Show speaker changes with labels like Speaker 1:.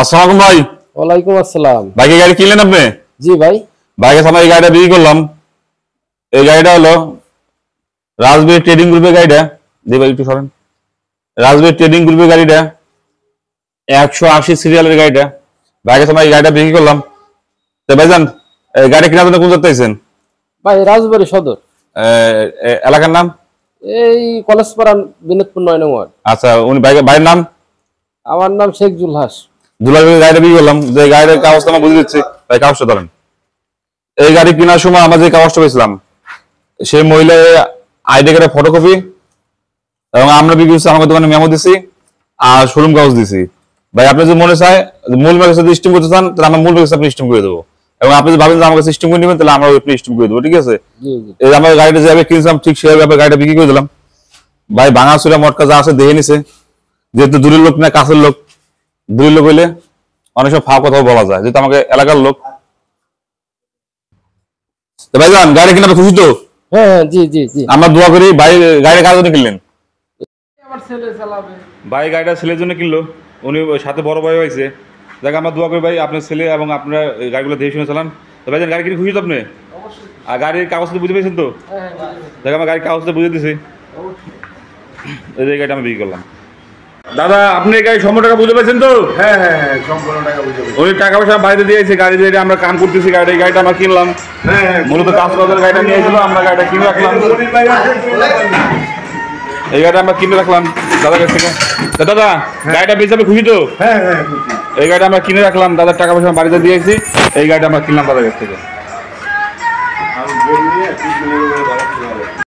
Speaker 1: আসসালামু ভাই।
Speaker 2: ওয়ালাইকুম আসসালাম।
Speaker 1: ভাই কি গাড়ি কিনলেন আপনি?
Speaker 2: জি ভাই।
Speaker 1: ভাইকে সামনে এই গাড়িটা বিক্রি করলাম। এই গাড়িটা হলো রাজবাড়ী ট্রেডিং গ্রুপের গাড়িটা। জি ভাই একটু সরেন। রাজবাড়ী ট্রেডিং গ্রুপের গাড়িটা 180 সিরিয়ালের গাড়িটা। ভাইকে সামনে এই গাড়িটা বিক্রি করলাম। তো ভাইজান এই গাড়ি কেনার জন্য কোন জায়গায় আছেন?
Speaker 2: ভাই রাজবাড়ী সদর।
Speaker 1: এলাকার নাম?
Speaker 2: এই কলেজপাড়া বিনোদপুর 9 নং ওয়ার্ড।
Speaker 1: আচ্ছা, উনি ভাইয়ের নাম?
Speaker 2: আমার নাম শেখ জুলহাস।
Speaker 1: দুলাল গাড়িটা বিক্রি করলাম। যে গাড়ির কাগজটা আমার বুঝে দিচ্ছি, ভাই কাগজটা ধরেন। এই গাড়ি কেনার সময় আমরা যে কাগজটা পেয়েছিলাম, সেই মহিলা আইডি কার্ডের ফটোকপি এবং আমরা বিক্রি করছি, আমাদের দোকানে মেমো দিছি আর শোরুম কাগজ দিছি। ভাই আপনি যদি মনে চায় মূল ব্যাগের সাথে স্টিম করতে চান, তাহলে আমরা মূল ব্যাগের সাথে স্টিম করে দেবো। এবং আপনি যদি ভাবেন যে আমাকে স্টিম করে নেবেন, তাহলে আমরা ওই স্টিম করে দেবো। ঠিক আছে? এই আমরা গাড়িটা যেভাবে কিনছিলাম ঠিক সেভাবে গাড়িটা বিক্রি করে দিলাম। ভাই ভাঙাচুরা মটকা যা আছে দেখে নিছে, যেহেতু দূরের লোক না কাছের লোক। দূরের লোক হইলে অনেক সময় ফাঁক কথাও বলা যায়, যেহেতু আমাকে এলাকার লোক। ভাইজান গাড়ি কিনা খুশি তো?
Speaker 2: হ্যাঁ জি জি জি।
Speaker 1: আমরা দোয়া করি। ভাই গাড়ি কার জন্য কিনলেন?
Speaker 2: আমার ছেলে চালাবে।
Speaker 1: ভাই গাড়িটা ছেলের জন্য কিনলো, উনি সাথে বড় ভাই হয়েছে। দেখ আমরা দোয়া করি ভাই আপনার ছেলে এবং আপনারা গাড়িগুলো দেখে শুনে চালান। তো ভাই গাড়ি কিনে খুশি তো আপনি? আর গাড়ির কাগজটা বুঝে পেয়েছেন তো? দেখ আমার গাড়ির কাগজটা বুঝে দিছি। এই গাড়িটা আমি বিক্রি করলাম। দাদা আপনি এই গাড়ি সম্পূর্ণ টাকা বুঝে পেয়েছেন তো?
Speaker 3: হ্যাঁ হ্যাঁ হ্যাঁ, সম্পূর্ণ টাকা বুঝে পেয়েছি।
Speaker 1: উনি টাকা পয়সা বাইরে দিয়েছে, গাড়ি দিয়ে আমরা কাম করতেছি। গাড়িটা আমরা কিনলাম।
Speaker 3: হ্যাঁ হ্যাঁ,
Speaker 1: মূলত কাজ করার গাড়িটা নিয়ে এসেছিল, আমরা গাড়িটা কিনে রাখলাম। এই গাড়িটা আমরা কিনে রাখলাম দাদার কাছ থেকে। দাদা গাড়িটা বেঁচে যাবে খুশি তো?
Speaker 3: হ্যাঁ হ্যাঁ খুশি।
Speaker 1: এই গাড়িটা আমরা কিনে রাখলাম, দাদার টাকা পয়সা বাড়িতে দিয়েছি। এই গাড়িটা আমরা কিনলাম দাদার কাছ থেকে।